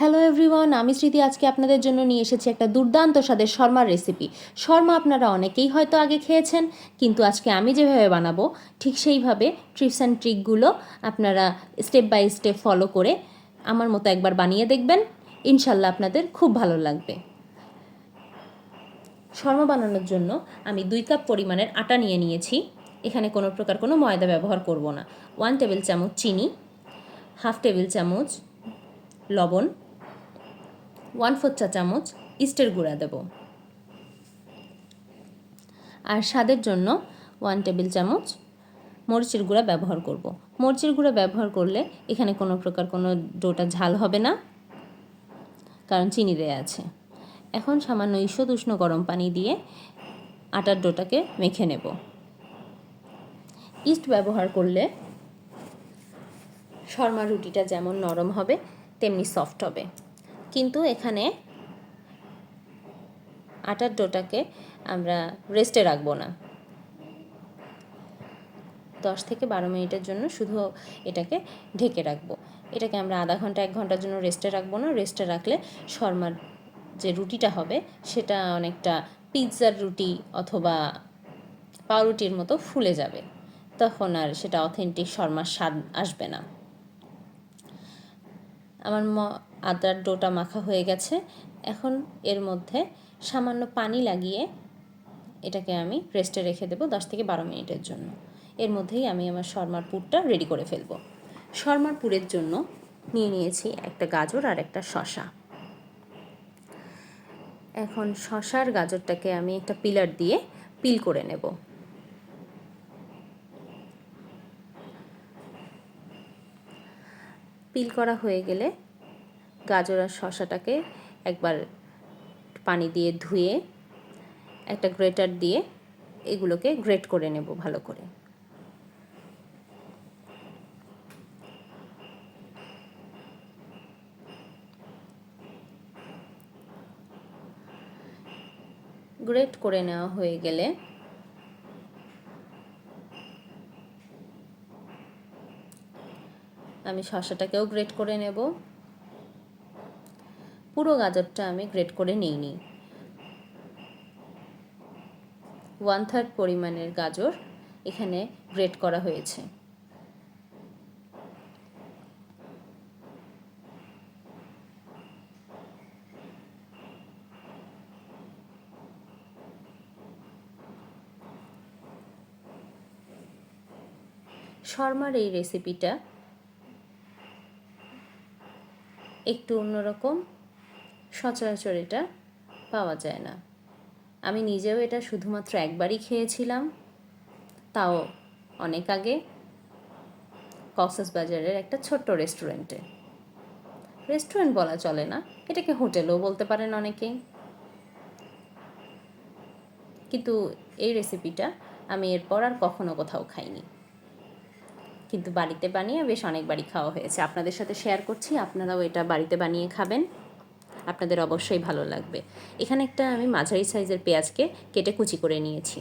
Hello everyone, আমি স্মৃতি। আজকে আপনাদের জন্য নিয়ে এসেছি একটা দুর্দান্ত স্বাদের শর্মার রেসিপি। শর্মা আপনারা অনেকেই হয়তো আগে খেয়েছেন, কিন্তু আজকে আমি যেভাবে বানাবো ঠিক সেইভাবে ট্রিপস অ্যান্ড ট্রিকগুলো আপনারা স্টেপ বাই স্টেপ ফলো করে আমার মতো একবার বানিয়ে দেখবেন। ইনশাল্লাহ আপনাদের খুব ভালো লাগবে। শর্মা বানানোর জন্য আমি 2 কাপ পরিমাণের আটা নিয়ে নিয়েছি। এখানে কোনো প্রকার কোনো ময়দা ব্যবহার করব না। 1 টেবিল চামচ চিনি, 1/2 টেবিল চামচ লবণ, 1/4 চা চামচ ইস্টের গুঁড়া দেব, আর স্বাদের জন্য 1 টেবিল চামচ মরিচের গুঁড়া ব্যবহার করব। মরিচের গুঁড়া ব্যবহার করলে এখানে কোনো প্রকার কোনো ডোটা ঝাল হবে না, কারণ চিনি দেয়া আছে। এখন সামান্য ঈষৎ উষ্ণ গরম পানি দিয়ে আটার ডোটাকে মেখে নেব। ইস্ট ব্যবহার করলে শর্মা রুটিটা যেমন নরম হবে তেমনি সফট হবে, কিন্তু এখানে আটার ডোটাকে আমরা রেস্টে রাখবো না। 10 থেকে 12 মিনিটের জন্য শুধু এটাকে ঢেকে রাখবো। এটাকে আমরা আধা ঘন্টা 1 ঘন্টার জন্য রেস্টে রাখবো না। রেস্টে রাখলে শর্মার যে রুটিটা হবে সেটা অনেকটা পিৎজার রুটি অথবা পাউরুটির মতো ফুলে যাবে, তখন আর সেটা অথেন্টিক শর্মার স্বাদ আসবে না। আমার আটার ডোটা মাখা হয়ে গেছে। এখন এর মধ্যে সামান্য পানি লাগিয়ে এটাকে আমি রেস্টে রেখে দেবো 10 থেকে 12 মিনিটের জন্য। এর মধ্যেই আমি আমার শর্মার পুরটা রেডি করে ফেলবো। শর্মার পুরের জন্য নিয়ে নিয়েছি একটা গাজর আর একটা শসা। এখন শসার গাজরটাকে আমি একটা পিলার দিয়ে পিল করে নেব। পিল করা হয়ে গেলে গাজর আর শসাটাকে একবার পানি দিয়ে ধুয়ে একটা গ্রেটার দিয়ে এগুলোকে গ্রেট করে নেব ভালো করে। গ্রেট করে নেওয়া হয়ে গেলে আমি শসাটাকেও গ্রেট করে নেব। পুরো গাজরটা আমি গ্রেট করে নিইনি। 1/3 পরিমাণের গাজর এখানে গ্রেট করা হয়েছে। শর্মার এই রেসিপিটা একটু অন্যরকম, সচরাচর এটা পাওয়া যায় না। আমি নিজেও এটা শুধুমাত্র একবারই খেয়েছিলাম, তাও অনেক আগে, কক্সবাজারের একটা ছোট্ট রেস্টুরেন্টে। রেস্টুরেন্ট বলা চলে না, এটাকে হোটেলও বলতে পারেন অনেকেই। কিন্তু এই রেসিপিটা আমি এরপর আর কখনো কোথাও খাইনি, কিন্তু বাড়িতে বানিয়ে বেশ অনেকবারই খাওয়া হয়েছে। আপনাদের সাথে শেয়ার করছি, আপনারাও এটা বাড়িতে বানিয়ে খাবেন, আপনাদের অবশ্যই ভালো লাগবে। এখানে একটা আমি মাঝারি সাইজের পেঁয়াজকে কেটে কুচি করে নিয়েছি।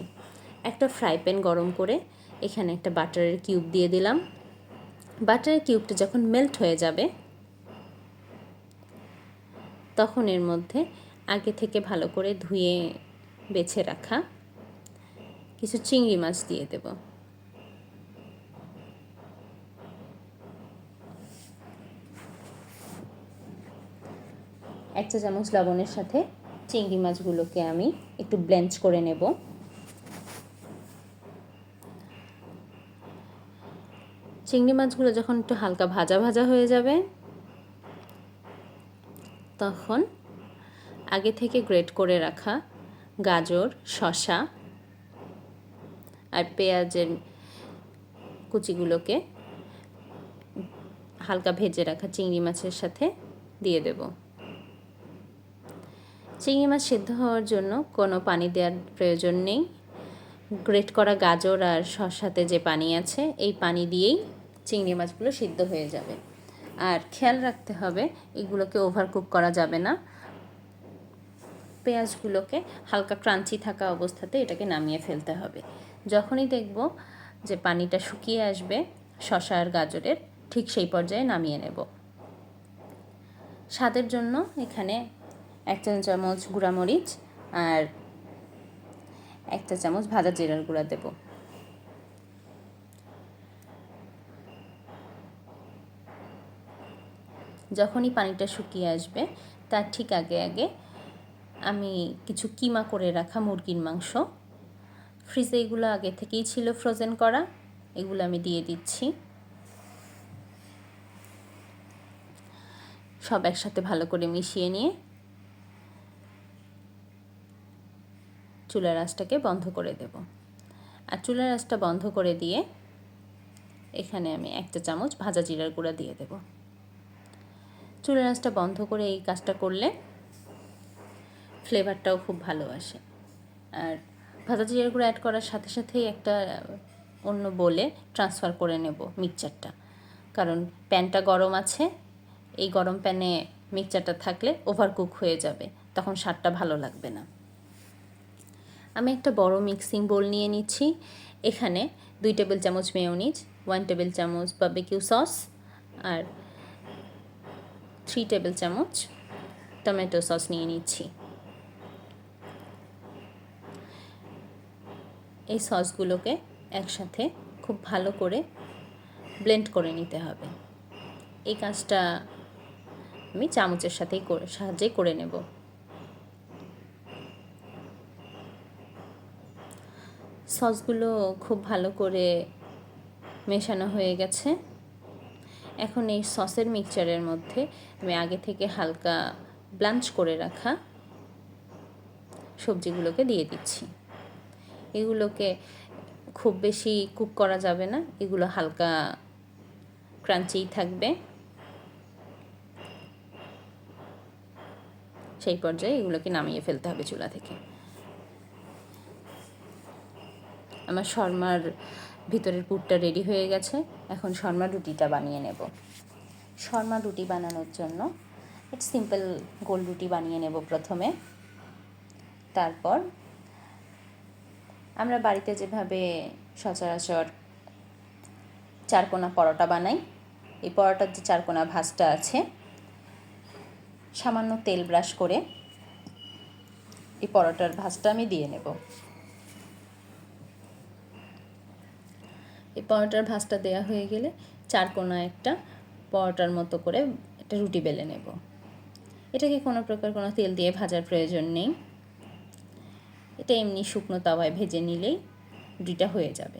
একটা ফ্রাই প্যান গরম করে এখানে একটা বাটারের কিউব দিয়ে দিলাম। বাটারের কিউবটা যখন মেল্ট হয়ে যাবে তখন এর মধ্যে আগে থেকে ভালো করে ধুয়ে বেছে রাখা কিছু চিংড়ি মাছ দিয়ে দেব। এক চা চামচ লবণের সাথে চিংড়ি মাছগুলোকে আমি একটু ব্লেন্ড করে নেব। চিংড়ি মাছগুলো যখন একটু হালকা ভাজা ভাজা হয়ে যাবে তখন আগে থেকে গ্রেট করে রাখা গাজর, শসা আর পেঁয়াজের কুচিগুলোকে হালকা ভেজে রাখা চিংড়ি মাছের সাথে দিয়ে দেব। চিংড়ি মাছ সিদ্ধ হওয়ার জন্য কোনো পানি দেওয়ার প্রয়োজন নেই। গ্রেট করা গাজর আর শসাতে যে পানি আছে এই পানি দিয়েই চিংড়ি মাছগুলো সিদ্ধ হয়ে যাবে। আর খেয়াল রাখতে হবে এগুলোকে ওভারকুক করা যাবে না। পেঁয়াজগুলোকে হালকা ক্রাঞ্চি থাকা অবস্থাতে এটাকে নামিয়ে ফেলতে হবে। যখনই দেখব যে পানিটা শুকিয়ে আসবে শসা আর গাজরের, ঠিক সেই পর্যায়ে নামিয়ে নেব। স্বাদের জন্য এখানে 1 চা চামচ গুঁড়ামরিচ আর 1 চা চামচ ভাজা জিরার গুঁড়া দেব। যখনই পানিটা শুকিয়ে আসবে তার ঠিক আগে আগে আমি কিছু কিমা করে রাখা মুরগির মাংস, ফ্রিজে এগুলো আগে থেকেই ছিল ফ্রোজেন করা, এগুলো আমি দিয়ে দিচ্ছি। সব একসাথে ভালো করে মিশিয়ে নিয়ে চুলার আঁচটাকে বন্ধ করে দেব। আর চুলার আঁচটা বন্ধ করে দিয়ে এখানে আমি 1 চা চামচ ভাজা জিরার গুঁড়া দিয়ে দেব। চুলার আঁচটা বন্ধ করে এই কাজটা করলে ফ্লেভারটাও খুব ভালো আসে। আর ভাজা জিরার গুঁড়া অ্যাড করার সাথে সাথেই একটা অন্য বোলে ট্রান্সফার করে নেব মিক্সচারটা, কারণ প্যানটা গরম আছে। এই গরম প্যানে মিক্সচারটা থাকলে ওভারকুক হয়ে যাবে, তখন স্বাদটা ভালো লাগবে না। আমি একটা বড় মিক্সিং বোল নিয়ে নিচ্ছি। এখানে 2 টেবিল চামচ মেয়োনিজ, 1 টেবিল চামচ বারবিকিউ সস আর 3 টেবিল চামচ টমেটো সস নিয়ে নিচ্ছি। এই সসগুলোকে একসাথে খুব ভালো করে ব্লেন্ড করে নিতে হবে। এই কাজটা আমি চামচের সাহায্যে করে নেব। সসগুলো খুব ভালো করে মেশানো হয়ে গেছে। এখন এই সসের মিক্সচারের মধ্যে আমি আগে থেকে হালকা ব্লাঞ্চ করে রাখা সবজিগুলোকে দিয়ে দিচ্ছি। এগুলোকে খুব বেশি কুক করা যাবে না, এগুলো হালকা ক্রাঞ্চিই থাকবে। সেই পর্যায়ে এগুলোকে নামিয়ে ফেলতে হবে চুলা থেকে। আমার শর্মার ভিতরের পুরটা রেডি হয়ে গেছে। এখন শর্মা রুটিটা বানিয়ে নেব। শর্মা রুটি বানানোর জন্য একটু সিম্পল গোল রুটি বানিয়ে নেব প্রথমে। তারপর আমরা বাড়িতে যেভাবে সচরাচর চারকোনা পরোটা বানাই, এই পরোটার যে চারকোনা ভাঁজটা আছে, সামান্য তেল ব্রাশ করে এই পরোটার ভাঁজটা আমি দিয়ে নেব। এই পরোটার ভাঁজটা দেওয়া হয়ে গেলে চারকোনা একটা পরোটার মতো করে একটা রুটি বেলে নেব। এটাকে কোনো প্রকার কোনো তেল দিয়ে ভাজার প্রয়োজন নেই, এটা এমনি শুকনো তাওয়ায় ভেজে নিলেই রুটিটা হয়ে যাবে।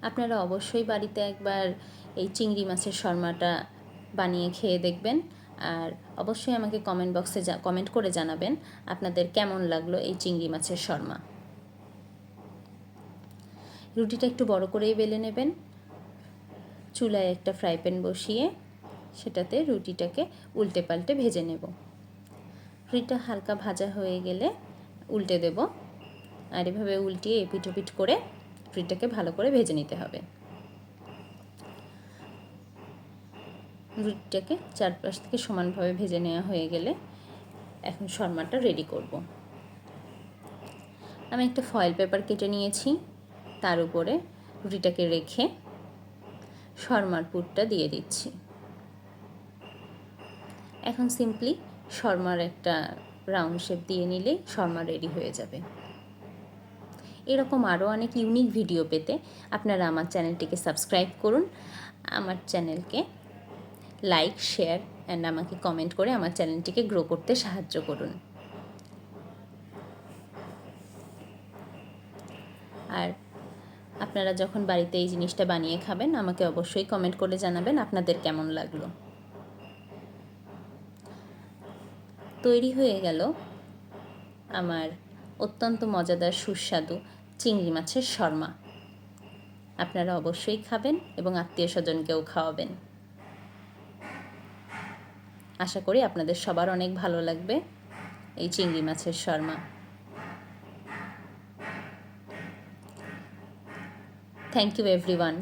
আপনারা অবশ্যই বাড়িতে একবার এই চিংড়ি মাছের শর্মাটা বানিয়ে খেয়ে দেখবেন। আর অবশ্যই আমাকে কমেন্ট বক্সে কমেন্ট করে জানাবেন আপনাদের কেমন লাগলো এই চিংড়ি মাছের শর্মা। রুটিটা একটু বড় করেই বেলে নেবেন। চুলায় একটা ফ্রাই প্যান বসিয়ে সেটাতে রুটিটাকে উল্টে পাল্টে ভেজে নেব। রুটিটা হালকা ভাজা হয়ে গেলে উল্টে দেব, আর এভাবে উল্টিয়ে এপিট ওপিট করে রুটিটাকে ভালো করে ভেজে নিতে হবে। রুটিটাকে চারপাশ থেকে সমানভাবে ভেজে নেওয়া হয়ে গেলে এখন শর্মাটা রেডি করব। আমি একটা ফয়েল পেপার কেটে নিয়েছি, তার উপরে রুটিটাকে রেখে শর্মার পুরটা দিয়ে দিচ্ছি। এখন সিম্পলি শর্মার একটা রাউন্ড শেপ দিয়ে নিলেই শর্মা রেডি হয়ে যাবে। এরকম আরও অনেক ইউনিক ভিডিও পেতে আপনারা আমার চ্যানেলটিকে সাবস্ক্রাইব করুন, আমার চ্যানেলকে লাইক, শেয়ার অ্যান্ড আমাকে কমেন্ট করে আমার চ্যানেলটিকে গ্রো করতে সাহায্য করুন। আর আপনারা যখন বাড়িতে এই জিনিসটা বানিয়ে খাবেন আমাকে অবশ্যই কমেন্ট করে জানাবেন আপনাদের কেমন লাগলো। তৈরি হয়ে গেল আমার অত্যন্ত মজাদার সুস্বাদু চিংড়ি মাছের শর্মা। আপনারা অবশ্যই খাবেন এবং আত্মীয় স্বজনকেও খাওয়াবেন। আশা করি আপনাদের সবার অনেক ভালো লাগবে এই চিংড়ি মাছের শর্মা। Thank you everyone.